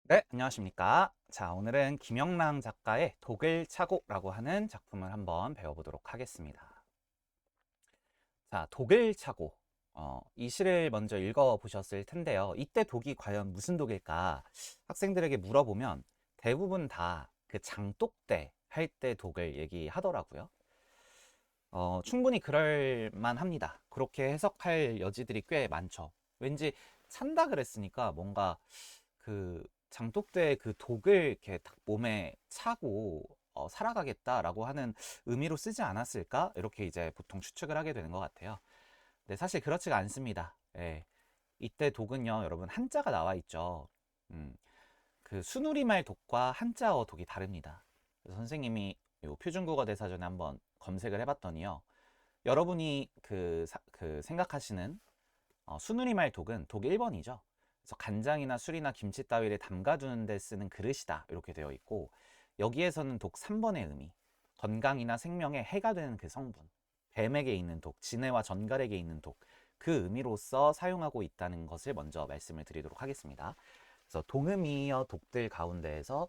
네, 안녕하십니까. 자, 오늘은 김영랑 작가의 독을 차고라고 하는 작품을 한번 배워보도록 하겠습니다. 자, 독을 차고. 이 시를 먼저 읽어보셨을 텐데요. 이때 독이 과연 무슨 독일까? 학생들에게 물어보면 대부분 다 그 장독대 할 때 독을 얘기하더라고요. 충분히 그럴 만합니다. 그렇게 해석할 여지들이 꽤 많죠. 왠지 찬다 그랬으니까 뭔가 그 장독대의 그 독을 이렇게 딱 몸에 차고 살아가겠다라고 하는 의미로 쓰지 않았을까? 이렇게 이제 보통 추측을 하게 되는 것 같아요. 근데 사실 그렇지가 않습니다. 예. 이때 독은요, 여러분 한자가 나와 있죠. 음, 그 순우리말 독과 한자어 독이 다릅니다. 그래서 선생님이 요 표준국어 대사전에 한번 검색을 해봤더니요. 여러분이 그 생각하시는 순우리말 독은 독 1번이죠. 그래서 간장이나 술이나 김치 따위를 담가두는 데 쓰는 그릇이다. 이렇게 되어 있고 여기에서는 독 3번의 의미, 건강이나 생명에 해가 되는 그 성분, 뱀에게 있는 독, 진해와 전갈에게 있는 독, 그 의미로서 사용하고 있다는 것을 먼저 말씀을 드리도록 하겠습니다. 그래서 동의어 독들 가운데에서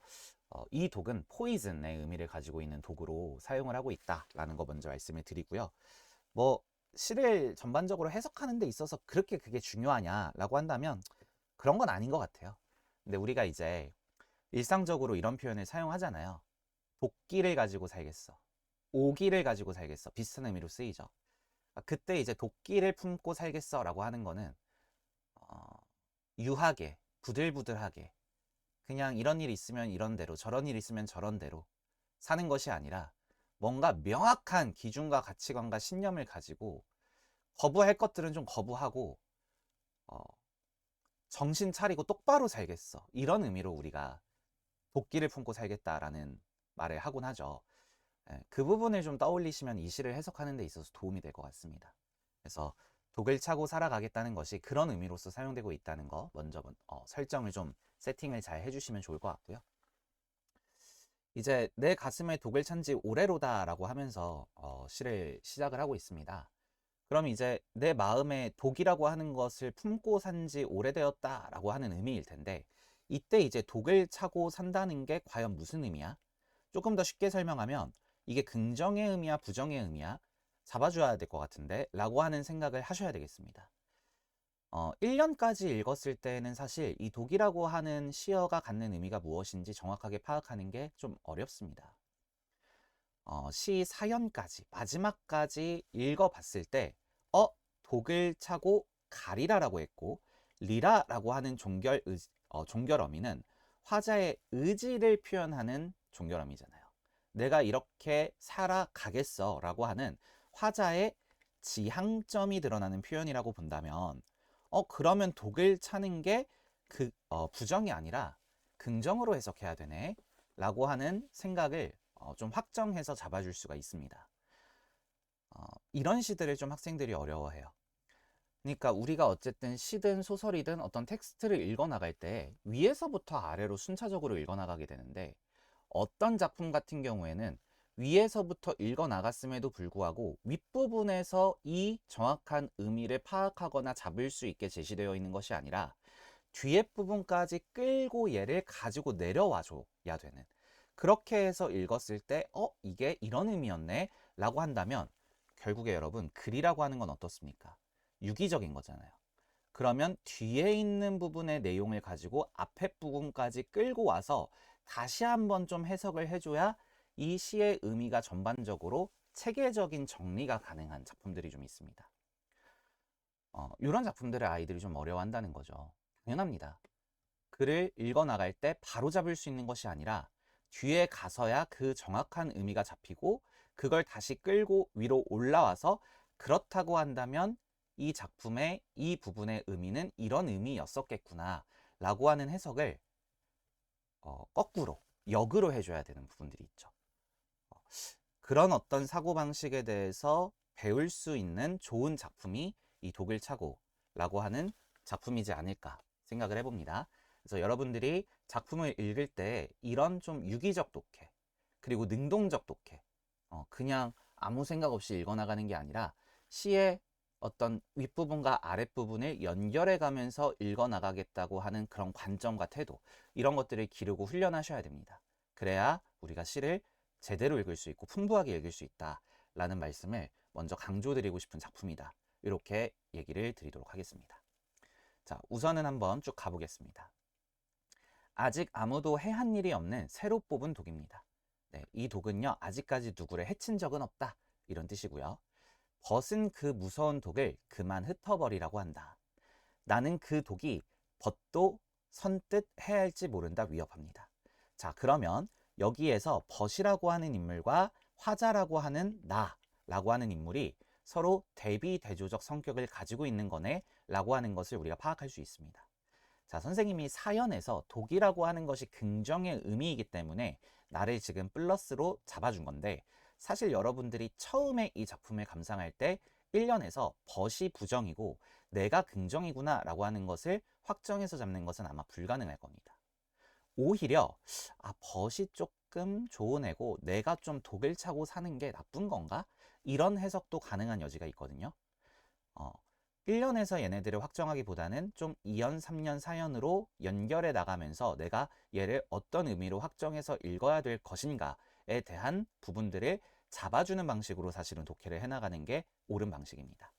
이 독은 포이즌의 의미를 가지고 있는 독으로 사용을 하고 있다라는 거 먼저 말씀을 드리고요. 뭐 시를 전반적으로 해석하는 데 있어서 그렇게 그게 중요하냐라고 한다면 그런 건 아닌 것 같아요. 근데 우리가 이제 일상적으로 이런 표현을 사용하잖아요. 도끼를 가지고 살겠어. 오기를 가지고 살겠어. 비슷한 의미로 쓰이죠. 그때 이제 도끼를 품고 살겠어라고 하는 거는 어, 유하게, 부들부들하게 그냥 이런 일 있으면 이런 대로, 저런 일 있으면 저런 대로 사는 것이 아니라 뭔가 명확한 기준과 가치관과 신념을 가지고 거부할 것들은 좀 거부하고 어, 정신 차리고 똑바로 살겠어. 이런 의미로 우리가 도끼를 품고 살겠다라는 말을 하곤 하죠. 예, 그 부분을 좀 떠올리시면 이 시를 해석하는 데 있어서 도움이 될 것 같습니다. 그래서 독을 차고 살아가겠다는 것이 그런 의미로서 사용되고 있다는 거 먼저 설정을 좀 세팅을 잘 해주시면 좋을 것 같고요. 이제 내 가슴에 독을 찬 지 오래로다라고 하면서 시를 시작을 하고 있습니다. 그럼 이제 내 마음에 독이라고 하는 것을 품고 산지 오래되었다라고 하는 의미일 텐데 이때 이제 독을 차고 산다는 게 과연 무슨 의미야? 조금 더 쉽게 설명하면 이게 긍정의 의미야 부정의 의미야? 잡아줘야 될 것 같은데 라고 하는 생각을 하셔야 되겠습니다. 1년까지 읽었을 때는 사실 이 독이라고 하는 시어가 갖는 의미가 무엇인지 정확하게 파악하는 게 좀 어렵습니다. 시 사연까지, 마지막까지 읽어봤을 때, 독을 차고 가리라라고 했고, 리라라고 하는 종결 어미는 화자의 의지를 표현하는 종결 어미잖아요. 내가 이렇게 살아가겠어 라고 하는 화자의 지향점이 드러나는 표현이라고 본다면, 그러면 독을 차는 게 부정이 아니라 긍정으로 해석해야 되네. 라고 하는 생각을 좀 확정해서 잡아줄 수가 있습니다. 이런 시들을 좀 학생들이 어려워해요. 그러니까 우리가 어쨌든 시든 소설이든 어떤 텍스트를 읽어나갈 때 위에서부터 아래로 순차적으로 읽어나가게 되는데 어떤 작품 같은 경우에는 위에서부터 읽어나갔음에도 불구하고 윗부분에서 이 정확한 의미를 파악하거나 잡을 수 있게 제시되어 있는 것이 아니라 뒤에 부분까지 끌고 얘를 가지고 내려와 줘야 되는 그렇게 해서 읽었을 때 이게 이런 의미였네 라고 한다면 결국에 여러분 글이라고 하는 건 어떻습니까? 유기적인 거잖아요. 그러면 뒤에 있는 부분의 내용을 가지고 앞에 부분까지 끌고 와서 다시 한번 좀 해석을 해줘야 이 시의 의미가 전반적으로 체계적인 정리가 가능한 작품들이 좀 있습니다. 이런 작품들을 아이들이 좀 어려워한다는 거죠. 당연합니다. 글을 읽어나갈 때 바로 잡을 수 있는 것이 아니라 뒤에 가서야 그 정확한 의미가 잡히고 그걸 다시 끌고 위로 올라와서 그렇다고 한다면 이 작품의 이 부분의 의미는 이런 의미였었겠구나 라고 하는 해석을 거꾸로 역으로 해줘야 되는 부분들이 있죠. 어, 그런 어떤 사고방식에 대해서 배울 수 있는 좋은 작품이 이 독을 차고라고 하는 작품이지 않을까 생각을 해봅니다. 그래서 여러분들이 작품을 읽을 때 이런 좀 유기적 독해, 그리고 능동적 독해, 그냥 아무 생각 없이 읽어나가는 게 아니라 시의 어떤 윗부분과 아랫부분을 연결해 가면서 읽어 나가겠다고 하는 그런 관점과 태도, 이런 것들을 기르고 훈련하셔야 됩니다. 그래야 우리가 시를 제대로 읽을 수 있고 풍부하게 읽을 수 있다라는 말씀을 먼저 강조드리고 싶은 작품이다. 이렇게 얘기를 드리도록 하겠습니다. 자, 우선은 한번 쭉 가보겠습니다. 아직 아무도 해한 일이 없는 새로 뽑은 독입니다. 네, 이 독은요, 아직까지 누구를 해친 적은 없다. 이런 뜻이고요. 벗은 그 무서운 독을 그만 흩어버리라고 한다. 나는 그 독이 벗도 선뜻 해야 할지 모른다 위협합니다. 자, 그러면 여기에서 벗이라고 하는 인물과 화자라고 하는 나라고 하는 인물이 서로 대비대조적 성격을 가지고 있는 거네 라고 하는 것을 우리가 파악할 수 있습니다. 자, 선생님이 사연에서 독이라고 하는 것이 긍정의 의미이기 때문에 나를 지금 플러스로 잡아준 건데, 사실 여러분들이 처음에 이 작품을 감상할 때 1년에서 벗이 부정이고 내가 긍정이구나 라고 하는 것을 확정해서 잡는 것은 아마 불가능할 겁니다. 오히려 벗이 조금 좋은 애고 내가 좀 독을 차고 사는 게 나쁜 건가? 이런 해석도 가능한 여지가 있거든요. 1년에서 얘네들을 확정하기보다는 좀 2년, 3년, 4년으로 연결해 나가면서 내가 얘를 어떤 의미로 확정해서 읽어야 될 것인가에 대한 부분들을 잡아주는 방식으로 사실은 독해를 해나가는 게 옳은 방식입니다.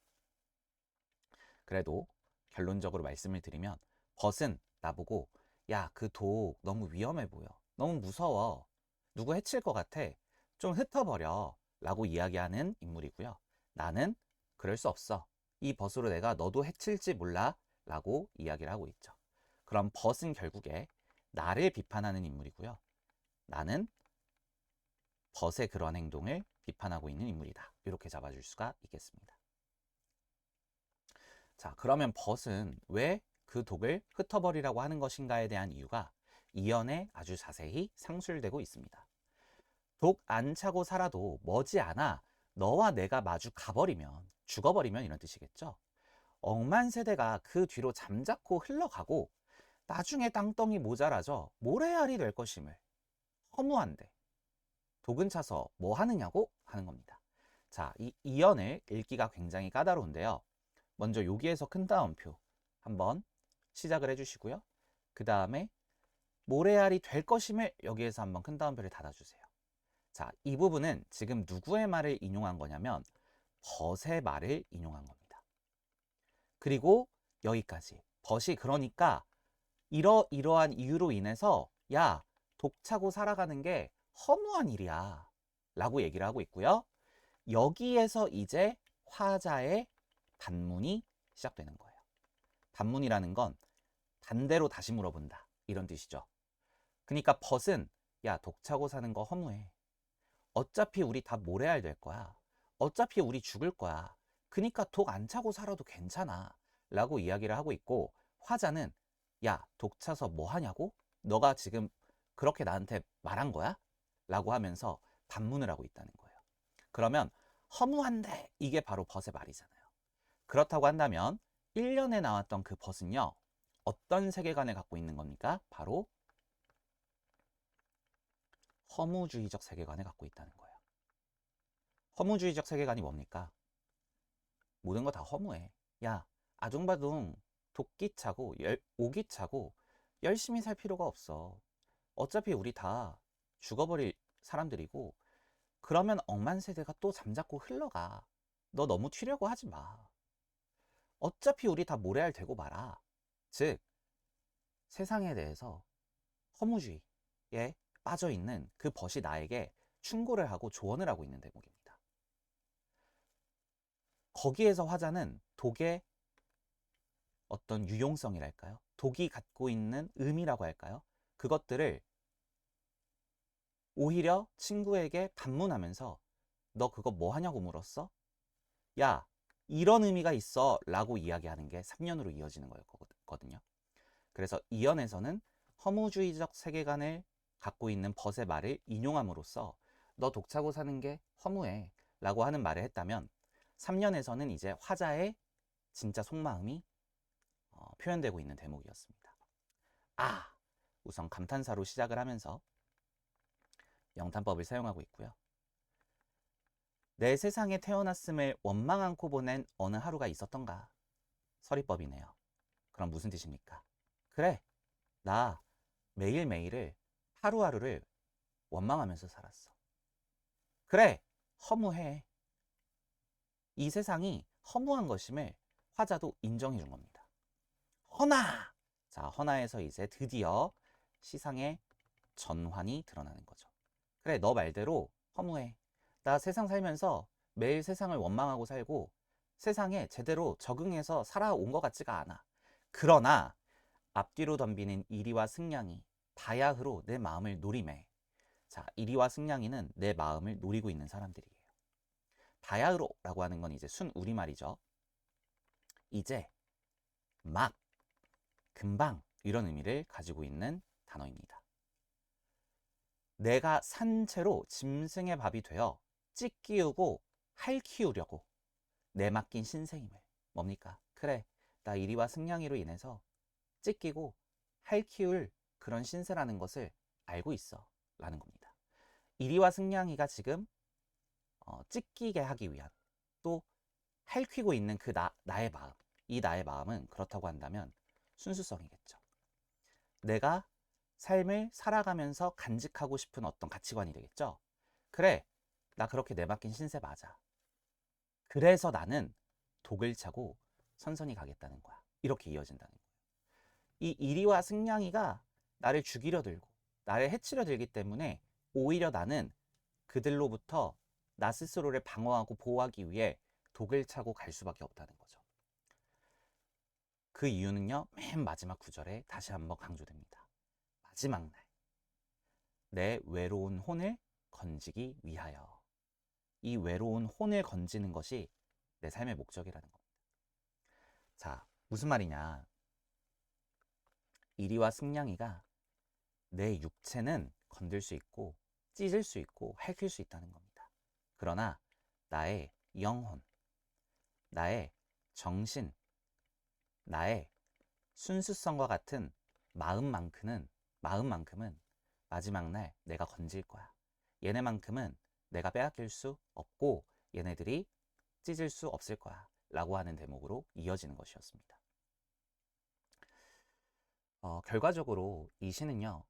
그래도 결론적으로 말씀을 드리면 벗은 나보고 야, 그 독 너무 위험해 보여. 너무 무서워. 누구 해칠 것 같아. 좀 흩어버려. 라고 이야기하는 인물이고요. 나는 그럴 수 없어. 이 벗으로 내가 너도 해칠지 몰라. 라고 이야기를 하고 있죠. 그럼 벗은 결국에 나를 비판하는 인물이고요. 나는 벗의 그런 행동을 비판하고 있는 인물이다. 이렇게 잡아줄 수가 있겠습니다. 자, 그러면 벗은 왜 그 독을 흩어버리라고 하는 것인가에 대한 이유가 이연에 아주 자세히 상술되고 있습니다. 독 안 차고 살아도 머지않아 너와 내가 마주 가버리면, 죽어버리면 이런 뜻이겠죠. 억만 세대가 그 뒤로 잠자코 흘러가고 나중에 땅덩이 모자라져 모래알이 될 것임을 허무한데 독은 차서 뭐 하느냐고 하는 겁니다. 자, 이 이연을 읽기가 굉장히 까다로운데요. 먼저 여기에서 큰 따옴표 한번 시작을 해주시고요. 그 다음에 모래알이 될 것임을 여기에서 한번 큰 따옴표를 닫아주세요. 자, 이 부분은 지금 누구의 말을 인용한 거냐면 벗의 말을 인용한 겁니다. 그리고 여기까지 벗이 그러니까 이러이러한 이유로 인해서 야, 독 차고 살아가는 게 허무한 일이야 라고 얘기를 하고 있고요. 여기에서 이제 화자의 반문이 시작되는 거예요. 반문이라는 건 반대로 다시 물어본다 이런 뜻이죠. 그러니까 벗은 야, 독 차고 사는 거 허무해. 어차피 우리 다 모래알 될 거야. 어차피 우리 죽을 거야. 그러니까 독 안 차고 살아도 괜찮아 라고 이야기를 하고 있고, 화자는 야, 독 차서 뭐 하냐고? 너가 지금 그렇게 나한테 말한 거야? 라고 하면서 반문을 하고 있다는 거예요. 그러면 허무한데 이게 바로 벗의 말이잖아요. 그렇다고 한다면 1년에 나왔던 그 벗은요, 어떤 세계관을 갖고 있는 겁니까? 바로 허무주의적 세계관을 갖고 있다는 거예요. 허무주의적 세계관이 뭡니까? 모든 거 다 허무해. 야, 아둥바둥 독기차고 오기차고 열심히 살 필요가 없어. 어차피 우리 다 죽어버릴 사람들이고, 그러면 억만 세대가 또 잠자코 흘러가. 너 너무 튀려고 하지 마. 어차피 우리 다 모래알 되고 말아. 즉, 세상에 대해서 허무주의에 빠져있는 그 벗이 나에게 충고를 하고 조언을 하고 있는 대목입니다. 거기에서 화자는 독의 어떤 유용성이랄까요? 독이 갖고 있는 의미라고 할까요? 그것들을 오히려 친구에게 반문하면서 너 그거 뭐 하냐고 물었어? 야, 이런 의미가 있어 라고 이야기하는 게 3년으로 이어지는 거였거든요. 그래서 2연에서는 허무주의적 세계관을 갖고 있는 벗의 말을 인용함으로써 너 독차고 사는 게 허무해 라고 하는 말을 했다면, 3년에서는 이제 화자의 진짜 속마음이 표현되고 있는 대목이었습니다. 우선 감탄사로 시작을 하면서 영탄법을 사용하고 있고요. 내 세상에 태어났음을 원망 않고 보낸 어느 하루가 있었던가. 서리법이네요. 그럼 무슨 뜻입니까? 그래, 나 매일매일을 하루하루를 원망하면서 살았어. 그래, 허무해. 이 세상이 허무한 것임을 화자도 인정해 준 겁니다. 허나! 자, 허나에서 이제 드디어 시상의 전환이 드러나는 거죠. 그래, 너 말대로 허무해. 나 세상 살면서 매일 세상을 원망하고 살고 세상에 제대로 적응해서 살아온 것 같지가 않아. 그러나 앞뒤로 덤비는 이리와 승냥이, 바야흐로 내 마음을 노리매. 자, 이리와 승냥이는 내 마음을 노리고 있는 사람들이에요. 바야흐로라고 하는 건 이제 순 우리말이죠. 이제, 막, 금방 이런 의미를 가지고 있는 단어입니다. 내가 산 채로 짐승의 밥이 되어 찢기우고 할 키우려고 내맡긴 신세임을. 뭡니까? 그래, 나 이리와 승냥이로 인해서 찢기고 할 키울 그런 신세라는 것을 알고 있어 라는 겁니다. 이리와 승냥이가 지금 찢기게 하기 위한 또 핥히고 있는 그 나의 마음, 이 나의 마음은 그렇다고 한다면 순수성이겠죠. 내가 삶을 살아가면서 간직하고 싶은 어떤 가치관이 되겠죠. 그래, 나 그렇게 내맡긴 신세 맞아. 그래서 나는 독을 차고 선선히 가겠다는 거야. 이렇게 이어진다는 거야. 이 이리와 승냥이가 나를 죽이려 들고 나를 해치려 들기 때문에 오히려 나는 그들로부터 나 스스로를 방어하고 보호하기 위해 독을 차고 갈 수밖에 없다는 거죠. 그 이유는요, 맨 마지막 구절에 다시 한번 강조됩니다. 마지막 날, 내 외로운 혼을 건지기 위하여. 이 외로운 혼을 건지는 것이 내 삶의 목적이라는 겁니다. 자, 무슨 말이냐. 이리와 승냥이가 내 육체는 건들 수 있고 찢을 수 있고 핥힐 수 있다는 겁니다. 그러나 나의 영혼, 나의 정신, 나의 순수성과 같은 마음만큼은 마지막 날 내가 건질 거야. 얘네만큼은 내가 빼앗길 수 없고 얘네들이 찢을 수 없을 거야 라고 하는 대목으로 이어지는 것이었습니다. 결과적으로 이 시는요,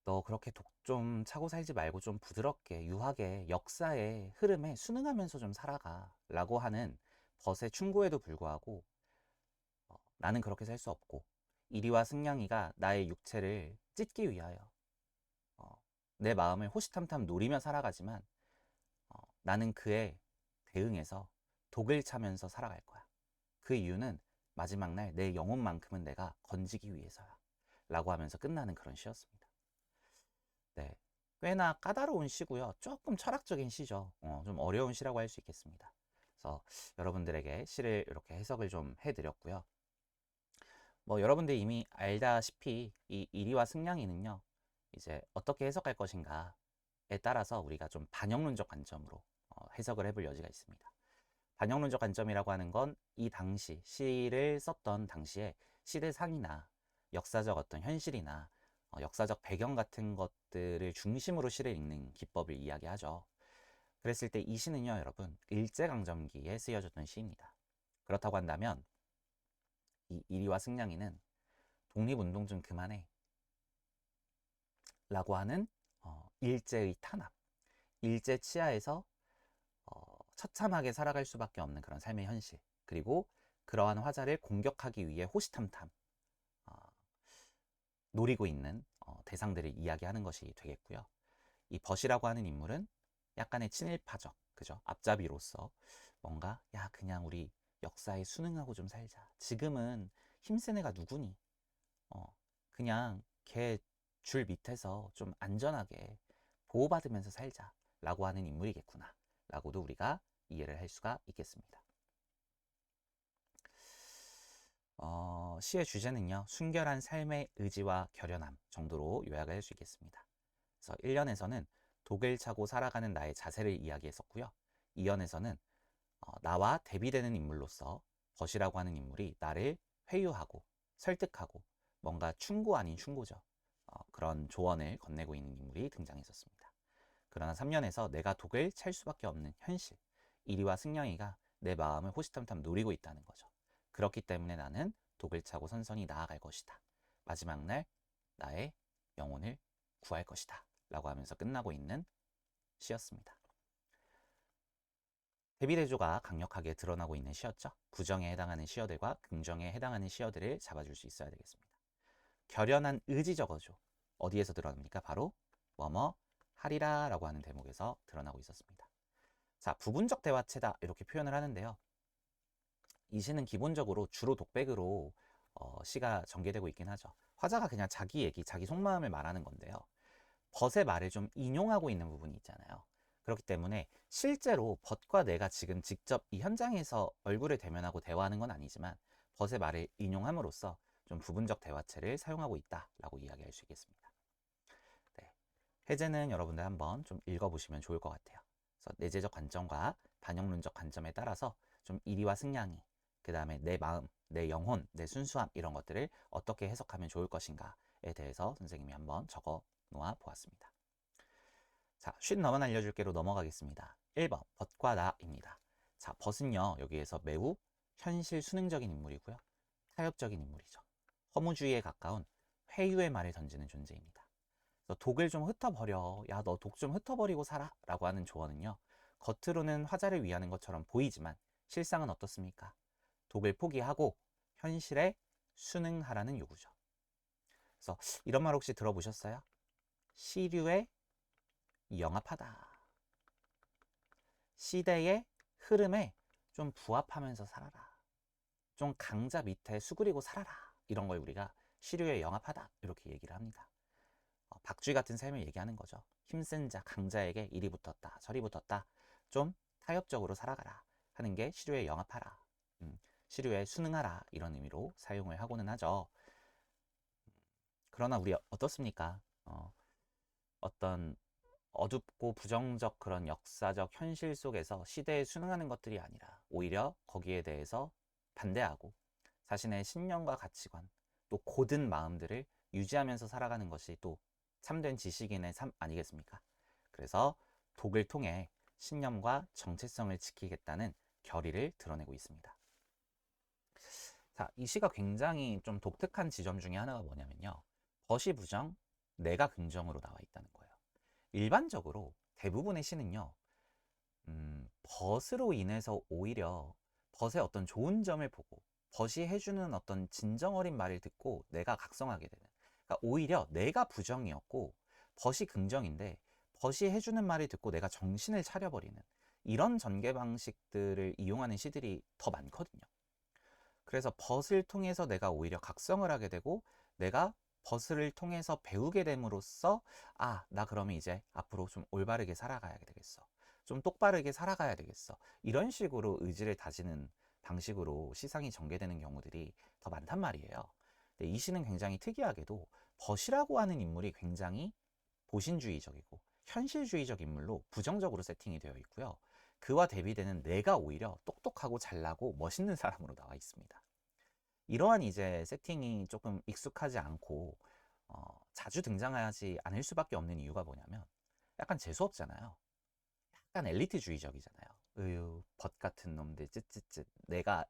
너 그렇게 독 좀 차고 살지 말고 좀 부드럽게 유하게 역사의 흐름에 순응하면서 좀 살아가 라고 하는 벗의 충고에도 불구하고 나는 그렇게 살 수 없고 이리와 승냥이가 나의 육체를 찢기 위하여 내 마음을 호시탐탐 노리며 살아가지만 나는 그에 대응해서 독을 차면서 살아갈 거야. 그 이유는 마지막 날 내 영혼만큼은 내가 건지기 위해서야 라고 하면서 끝나는 그런 시였습니다. 네, 꽤나 까다로운 시고요. 조금 철학적인 시죠. 좀 어려운 시라고 할 수 있겠습니다. 그래서 여러분들에게 시를 이렇게 해석을 좀 해드렸고요. 뭐 여러분들이 이미 알다시피 이 이리와 승냥이는요, 이제 어떻게 해석할 것인가에 따라서 우리가 좀 반영론적 관점으로 해석을 해볼 여지가 있습니다. 반영론적 관점이라고 하는 건 이 당시 시를 썼던 당시에 시대상이나 역사적 어떤 현실이나 역사적 배경 같은 것들을 중심으로 시를 읽는 기법을 이야기하죠. 그랬을 때 이 시는요, 여러분, 일제강점기에 쓰여졌던 시입니다. 그렇다고 한다면 이 이리와 승냥이는 독립운동 좀 그만해 라고 하는 일제의 탄압, 일제 치하에서 처참하게 살아갈 수밖에 없는 그런 삶의 현실, 그리고 그러한 화자를 공격하기 위해 호시탐탐 노리고 있는 대상들을 이야기하는 것이 되겠고요. 이 벗이라고 하는 인물은 약간의 친일파적, 그죠? 앞잡이로서 뭔가 야 그냥 우리 역사에 순응하고 좀 살자. 지금은 힘센 애가 누구니? 그냥 걔 줄 밑에서 좀 안전하게 보호받으면서 살자 라고 하는 인물이겠구나 라고도 우리가 이해를 할 수가 있겠습니다. 시의 주제는요, 순결한 삶의 의지와 결연함 정도로 요약을 할 수 있겠습니다. 그래서 1년에서는 독을 차고 살아가는 나의 자세를 이야기했었고요. 2연에서는 나와 대비되는 인물로서 벗이라고 하는 인물이 나를 회유하고 설득하고 뭔가 충고 아닌 충고죠. 그런 조언을 건네고 있는 인물이 등장했었습니다. 그러나 3년에서 내가 독을 찰 수밖에 없는 현실, 이리와 승냥이가 내 마음을 호시탐탐 노리고 있다는 거죠. 그렇기 때문에 나는 독을 차고 선선히 나아갈 것이다. 마지막 날 나의 영혼을 구할 것이다. 라고 하면서 끝나고 있는 시였습니다. 대비대조가 강력하게 드러나고 있는 시였죠. 부정에 해당하는 시어들과 긍정에 해당하는 시어들을 잡아줄 수 있어야 되겠습니다. 결연한 의지적어조. 어디에서 드러납니까? 바로 뭐뭐 하리라 라고 하는 대목에서 드러나고 있었습니다. 자, 부분적 대화체다 이렇게 표현을 하는데요. 이 시는 기본적으로 주로 독백으로 시가 전개되고 있긴 하죠. 화자가 그냥 자기 얘기, 자기 속마음을 말하는 건데요. 벗의 말을 좀 인용하고 있는 부분이 있잖아요. 그렇기 때문에 실제로 벗과 내가 지금 직접 이 현장에서 얼굴을 대면하고 대화하는 건 아니지만 벗의 말을 인용함으로써 좀 부분적 대화체를 사용하고 있다라고 이야기할 수 있겠습니다. 네. 해제는 여러분들 한번 좀 읽어보시면 좋을 것 같아요. 그래서 내재적 관점과 반영론적 관점에 따라서 좀 이리와 승냥이, 그 다음에 내 마음, 내 영혼, 내 순수함 이런 것들을 어떻게 해석하면 좋을 것인가에 대해서 선생님이 한번 적어 놓아 보았습니다. 자, 쉰 너만 알려줄게로 넘어가겠습니다. 1번 벗과 나입니다. 자, 벗은요 여기에서 매우 현실 수능적인 인물이고요. 타협적인 인물이죠. 허무주의에 가까운 회유의 말을 던지는 존재입니다. 그래서 독을 좀 흩어버려. 야, 너 독 좀 흩어버리고 살아. 라고 하는 조언은요. 겉으로는 화자를 위하는 것처럼 보이지만 실상은 어떻습니까? 독을 포기하고 현실에 순응하라는 요구죠. 그래서 이런 말 혹시 들어보셨어요? 시류에 영합하다. 시대의 흐름에 좀 부합하면서 살아라. 좀 강자 밑에 수그리고 살아라. 이런 걸 우리가 시류에 영합하다. 이렇게 얘기를 합니다. 박쥐 같은 삶을 얘기하는 거죠. 힘센 자, 강자에게 이리 붙었다, 저리 붙었다. 좀 타협적으로 살아가라 하는 게 시류에 영합하라. 시류에 순응하라. 이런 의미로 사용을 하고는 하죠. 그러나 우리 어떻습니까? 어떤 어둡고 부정적 그런 역사적 현실 속에서 시대에 순응하는 것들이 아니라 오히려 거기에 대해서 반대하고 자신의 신념과 가치관 또 고든 마음들을 유지하면서 살아가는 것이 또 참된 지식인의 삶 아니겠습니까? 그래서 독을 통해 신념과 정체성을 지키겠다는 결의를 드러내고 있습니다. 자, 이 시가 굉장히 좀 독특한 지점 중에 하나가 뭐냐면요. 벗이 부정, 내가 긍정으로 나와 있다는 거예요. 일반적으로 대부분의 시는요, 벗으로 인해서 오히려 벗의 어떤 좋은 점을 보고 벗이 해주는 어떤 진정 어린 말을 듣고 내가 각성하게 되는. 그러니까 오히려 내가 부정이었고 벗이 긍정인데 벗이 해주는 말을 듣고 내가 정신을 차려버리는 이런 전개 방식들을 이용하는 시들이 더 많거든요. 그래서 벗을 통해서 내가 오히려 각성을 하게 되고 내가 벗을 통해서 배우게 됨으로써 아, 나 그러면 이제 앞으로 좀 올바르게 살아가야 되겠어. 좀 똑바르게 살아가야 되겠어. 이런 식으로 의지를 다지는 방식으로 시상이 전개되는 경우들이 더 많단 말이에요. 근데 이 시는 굉장히 특이하게도 벗이라고 하는 인물이 굉장히 보신주의적이고 현실주의적 인물로 부정적으로 세팅이 되어 있고요. 그와 대비되는 내가 오히려 똑똑하고 잘나고 멋있는 사람으로 나와 있습니다. 이러한 이제 세팅이 조금 익숙하지 않고 자주 등장하지 않을 수밖에 없는 이유가 뭐냐면 약간 재수없잖아요. 약간 엘리트주의적이잖아요. 으유, 벗 같은 놈들 쯧쯧쯧. 내가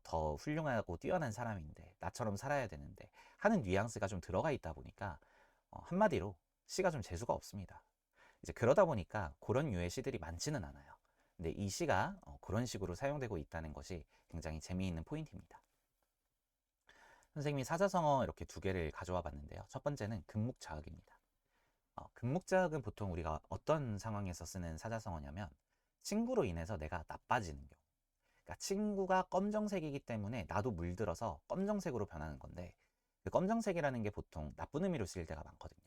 더 훌륭하고 뛰어난 사람인데 나처럼 살아야 되는데 하는 뉘앙스가 좀 들어가 있다 보니까 한마디로 시가 좀 재수가 없습니다. 이제 그러다 보니까 그런 류의 시들이 많지는 않아요. 근데 이 시가 그런 식으로 사용되고 있다는 것이 굉장히 재미있는 포인트입니다. 선생님이 사자성어 이렇게 두 개를 가져와 봤는데요. 첫 번째는 금묵자흑입니다. 금묵자흑은 보통 우리가 어떤 상황에서 쓰는 사자성어냐면 친구로 인해서 내가 나빠지는 경우. 그러니까 친구가 검정색이기 때문에 나도 물들어서 검정색으로 변하는 건데 그 검정색이라는 게 보통 나쁜 의미로 쓰일 때가 많거든요.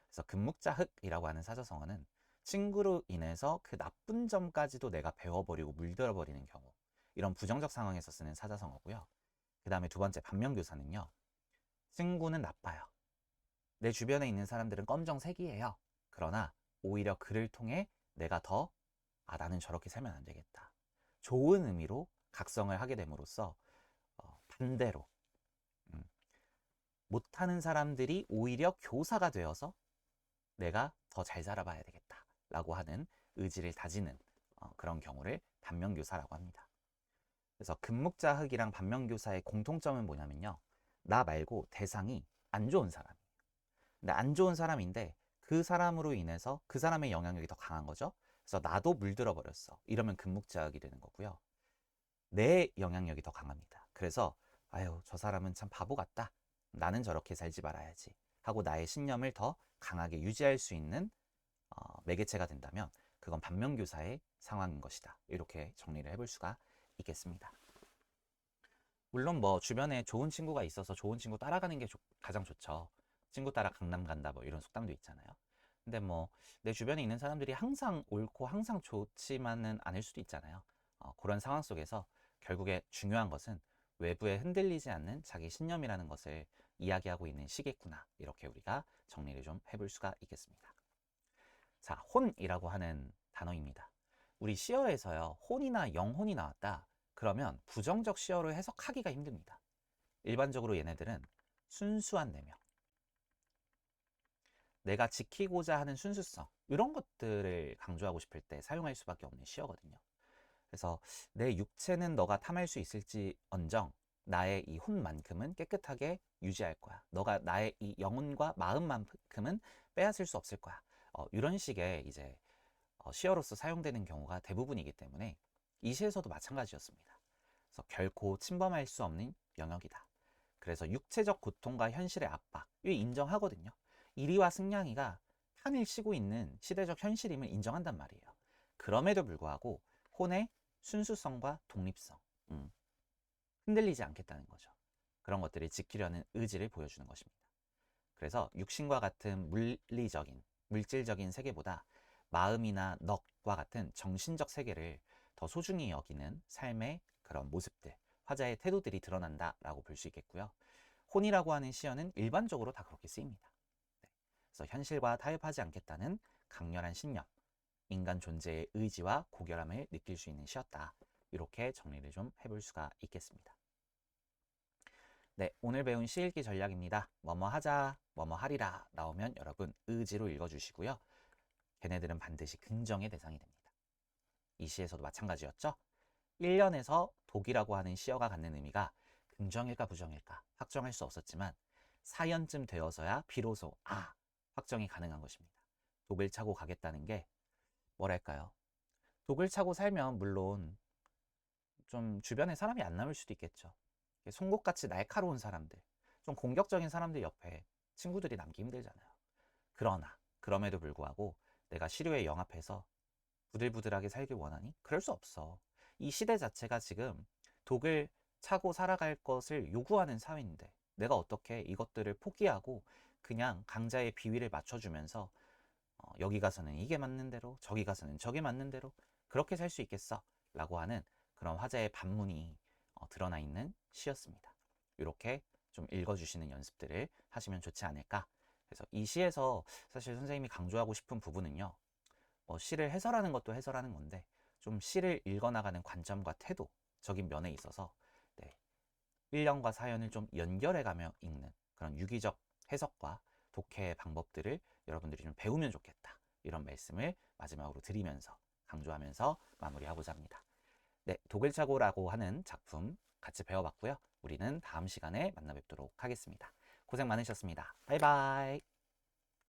그래서 금묵자흑이라고 하는 사자성어는 친구로 인해서 그 나쁜 점까지도 내가 배워버리고 물들어버리는 경우 이런 부정적 상황에서 쓰는 사자성어고요. 그 다음에 두 번째 반면교사는요. 친구는 나빠요. 내 주변에 있는 사람들은 검정색이에요. 그러나 오히려 그를 통해 내가 더 나는 저렇게 살면 안 되겠다. 좋은 의미로 각성을 하게 됨으로써 반대로 못하는 사람들이 오히려 교사가 되어서 내가 더 잘 살아봐야 되겠다. 라고 하는 의지를 다지는 그런 경우를 반면교사라고 합니다. 그래서 금묵자흑이랑 반면교사의 공통점은 뭐냐면요. 나 말고 대상이 안 좋은 사람이에요. 근데 안 좋은 사람인데 그 사람으로 인해서 그 사람의 영향력이 더 강한 거죠. 그래서 나도 물들어 버렸어. 이러면 금묵자흑이 되는 거고요. 내 영향력이 더 강합니다. 그래서 아유, 저 사람은 참 바보 같다. 나는 저렇게 살지 말아야지. 하고 나의 신념을 더 강하게 유지할 수 있는 매개체가 된다면 그건 반면교사의 상황인 것이다. 이렇게 정리를 해볼 수가 있겠습니다. 물론 뭐 주변에 좋은 친구가 있어서 좋은 친구 따라가는 게 가장 좋죠. 친구 따라 강남 간다 뭐 이런 속담도 있잖아요. 근데 뭐 내 주변에 있는 사람들이 항상 옳고 항상 좋지만은 않을 수도 있잖아요. 그런 상황 속에서 결국에 중요한 것은 외부에 흔들리지 않는 자기 신념이라는 것을 이야기하고 있는 시겠구나. 이렇게 우리가 정리를 좀 해볼 수가 있겠습니다. 자, 혼이라고 하는 단어입니다. 우리 시어에서요, 혼이나 영혼이 나왔다. 그러면 부정적 시어로 해석하기가 힘듭니다. 일반적으로 얘네들은 순수한 내면, 내가 지키고자 하는 순수성, 이런 것들을 강조하고 싶을 때 사용할 수밖에 없는 시어거든요. 그래서 내 육체는 너가 탐할 수 있을지언정 나의 이 혼만큼은 깨끗하게 유지할 거야. 너가 나의 이 영혼과 마음만큼은 빼앗을 수 없을 거야. 이런 식의 이제 시어로서 사용되는 경우가 대부분이기 때문에 이 시에서도 마찬가지였습니다. 그래서 결코 침범할 수 없는 영역이다. 그래서 육체적 고통과 현실의 압박, 이 인정하거든요. 이리와 승냥이가 판을 씌고 있는 시대적 현실임을 인정한단 말이에요. 그럼에도 불구하고 혼의 순수성과 독립성, 흔들리지 않겠다는 거죠. 그런 것들을 지키려는 의지를 보여주는 것입니다. 그래서 육신과 같은 물리적인, 물질적인 세계보다 마음이나 넋과 같은 정신적 세계를 더 소중히 여기는 삶의 그런 모습들, 화자의 태도들이 드러난다라고 볼 수 있겠고요. 혼이라고 하는 시어는 일반적으로 다 그렇게 쓰입니다. 네. 그래서 현실과 타협하지 않겠다는 강렬한 신념, 인간 존재의 의지와 고결함을 느낄 수 있는 시였다. 이렇게 정리를 좀 해볼 수가 있겠습니다. 네, 오늘 배운 시읽기 전략입니다. 뭐뭐 하자, 뭐뭐 하리라 나오면 여러분 의지로 읽어주시고요. 걔네들은 반드시 긍정의 대상이 됩니다. 이 시에서도 마찬가지였죠. 1년에서 독이라고 하는 시어가 갖는 의미가 긍정일까 부정일까 확정할 수 없었지만 4년쯤 되어서야 비로소 확정이 가능한 것입니다. 독을 차고 가겠다는 게 뭐랄까요? 독을 차고 살면 물론 좀 주변에 사람이 안 남을 수도 있겠죠. 송곳같이 날카로운 사람들, 좀 공격적인 사람들 옆에 친구들이 남기 힘들잖아요. 그러나 그럼에도 불구하고 내가 시류에 영합해서 부들부들하게 살길 원하니? 그럴 수 없어. 이 시대 자체가 지금 독을 차고 살아갈 것을 요구하는 사회인데 내가 어떻게 이것들을 포기하고 그냥 강자의 비위를 맞춰주면서 여기 가서는 이게 맞는 대로 저기 가서는 저게 맞는 대로 그렇게 살 수 있겠어? 라고 하는 그런 화자의 반문이 드러나 있는 시였습니다. 이렇게 좀 읽어주시는 연습들을 하시면 좋지 않을까. 그래서 이 시에서 사실 선생님이 강조하고 싶은 부분은요. 시를 해설하는 것도 해설하는 건데 좀 시를 읽어나가는 관점과 태도적인 면에 있어서 1년과 사연을 좀 연결해가며 읽는 그런 유기적 해석과 독해의 방법들을 여러분들이 좀 배우면 좋겠다. 이런 말씀을 마지막으로 드리면서 강조하면서 마무리하고자 합니다. 네, 독을 차고라고 하는 작품 같이 배워봤고요. 우리는 다음 시간에 만나 뵙도록 하겠습니다. 고생 많으셨습니다. 바이바이.